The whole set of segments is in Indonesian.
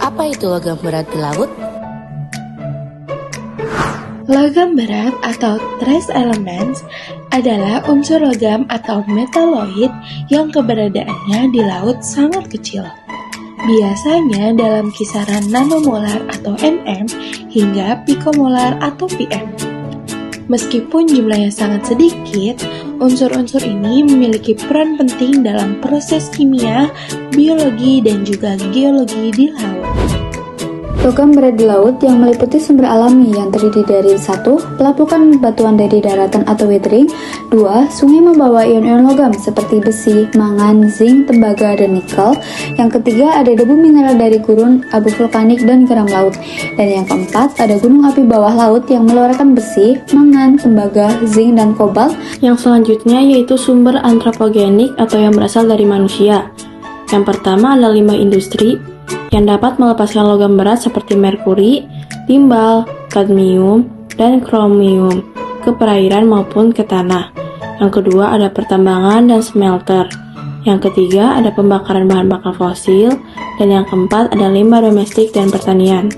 Apa itu logam berat di laut? Logam berat atau trace elements adalah unsur logam atau metaloid yang keberadaannya di laut sangat kecil. Biasanya dalam kisaran nanomolar atau nm hingga pikomolar atau pm. Meskipun jumlahnya sangat sedikit, unsur-unsur ini memiliki peran penting dalam proses kimia, biologi, dan juga geologi di laut. Logam berat di laut yang meliputi sumber alami yang terdiri dari 1. Pelapukan batuan dari daratan atau weathering. 2. Sungai membawa ion-ion logam seperti besi, mangan, zinc, tembaga, dan nikel. Yang ketiga, ada debu mineral dari gurun, abu vulkanik, dan garam laut. Dan yang keempat, ada gunung api bawah laut yang mengeluarkan besi, mangan, tembaga, zinc, dan kobalt. Yang selanjutnya yaitu sumber antropogenik atau yang berasal dari manusia. Yang pertama adalah limbah industri yang dapat melepaskan logam berat seperti merkuri, timbal, kadmium, dan kromium ke perairan maupun ke tanah. Yang kedua ada pertambangan dan smelter. Yang ketiga ada pembakaran bahan bakar fosil. Dan yang keempat ada limbah domestik dan pertanian.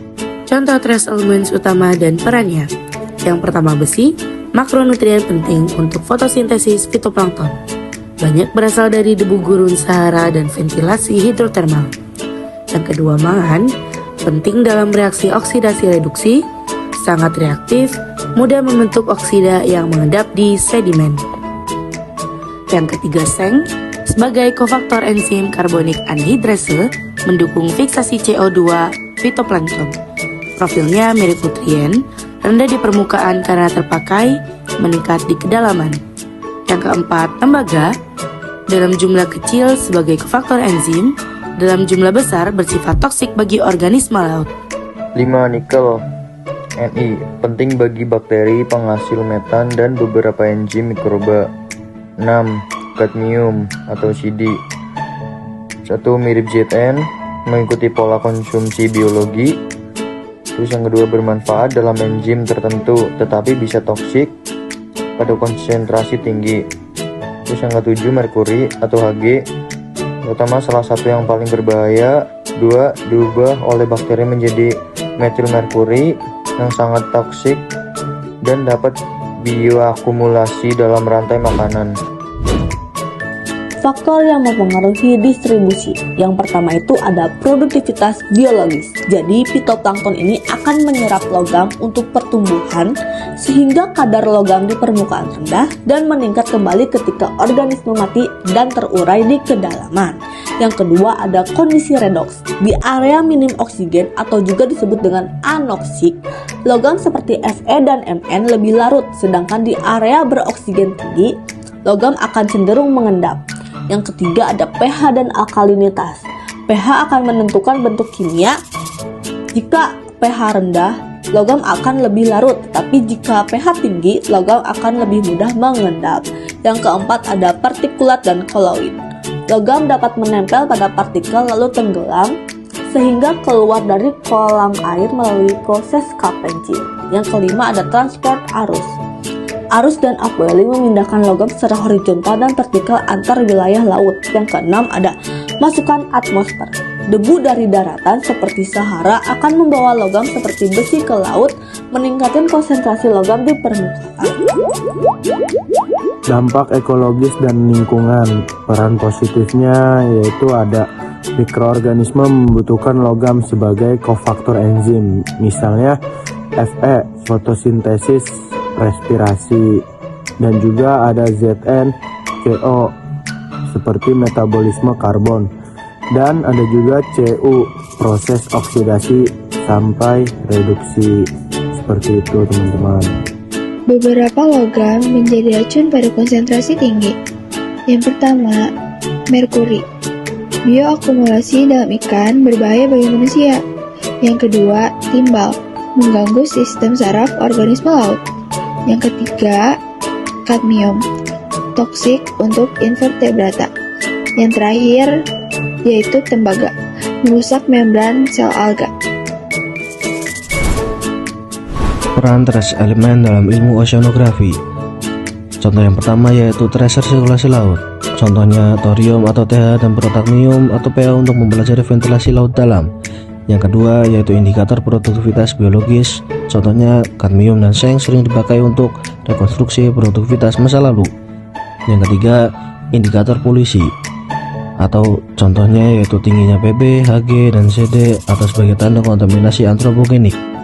Contoh trace elements utama dan perannya. Yang pertama besi, makronutrien penting untuk fotosintesis fitoplankton. Banyak berasal dari debu gurun Sahara dan ventilasi hidrotermal. Yang kedua mangan, penting dalam reaksi oksidasi reduksi, sangat reaktif, mudah membentuk oksida yang mengendap di sedimen. Yang ketiga seng, sebagai kofaktor enzim karbonik anhidrase, mendukung fiksasi CO2 fitoplankton. Profilnya mirip nutrien, rendah di permukaan karena terpakai, meningkat di kedalaman. Yang keempat, tembaga, dalam jumlah kecil sebagai kofaktor enzim, dalam jumlah besar bersifat toksik bagi organisme laut. 5. Nikel Ni, penting bagi bakteri penghasil metan dan beberapa enzim mikroba. 6. Kadmium atau CD. 1. Mirip Zn, mengikuti pola konsumsi biologi. Terus yang kedua bermanfaat dalam enzim tertentu, tetapi bisa toksik pada konsentrasi tinggi. Terus yang ketujuh merkuri atau Hg, terutama salah satu yang paling berbahaya. 2. Diubah oleh bakteri menjadi metilmerkuri yang sangat toksik dan dapat bioakumulasi dalam rantai makanan. Faktor yang mempengaruhi distribusi. Yang pertama itu ada produktivitas biologis. Jadi fitoplankton ini akan menyerap logam untuk pertumbuhan sehingga kadar logam di permukaan rendah dan meningkat kembali ketika organisme mati dan terurai di kedalaman. Yang kedua ada kondisi redoks. Di area minim oksigen atau juga disebut dengan anoksik, logam seperti Fe dan Mn lebih larut, sedangkan di area beroksigen tinggi, logam akan cenderung mengendap. Yang ketiga ada pH dan alkalinitas. pH akan menentukan bentuk kimia. Jika pH rendah, logam akan lebih larut, tapi jika pH tinggi, logam akan lebih mudah mengendap. Yang keempat ada partikulat dan koloid. Logam dapat menempel pada partikel lalu tenggelam, sehingga keluar dari kolam air melalui proses Carpentine. Yang kelima ada transport arus. Arus dan upwelling memindahkan logam secara horizontal dan vertikal antar wilayah laut. Yang keenam ada masukan atmosfer. Debu dari daratan seperti Sahara akan membawa logam seperti besi ke laut, meningkatkan konsentrasi logam di permukaan. Dampak ekologis dan lingkungan. Peran positifnya yaitu ada mikroorganisme membutuhkan logam sebagai kofaktor enzim. Misalnya Fe, fotosintesis, respirasi, dan juga ada Zn, Co, seperti metabolisme karbon, dan ada juga Cu, proses oksidasi sampai reduksi. Seperti itu teman-teman. Beberapa logam menjadi racun pada konsentrasi tinggi. Yang pertama, merkuri. Bioakumulasi dalam ikan berbahaya bagi manusia. Yang kedua, timbal, mengganggu sistem saraf organisme laut. Yang ketiga, kadmium, toksik untuk invertebrata. Yang terakhir, yaitu tembaga, merusak membran sel alga. Peran trace elemen dalam ilmu oceanografi. Contoh yang pertama yaitu tracer sirkulasi laut. Contohnya thorium atau TH dan protagnium atau PA untuk mempelajari ventilasi laut dalam. Yang kedua yaitu indikator produktivitas biologis, contohnya kadmium dan seng sering dipakai untuk rekonstruksi produktivitas masa lalu. Yang ketiga, indikator polusi, atau contohnya yaitu tingginya PB, Hg, dan CD atau sebagai tanda kontaminasi antropogenik.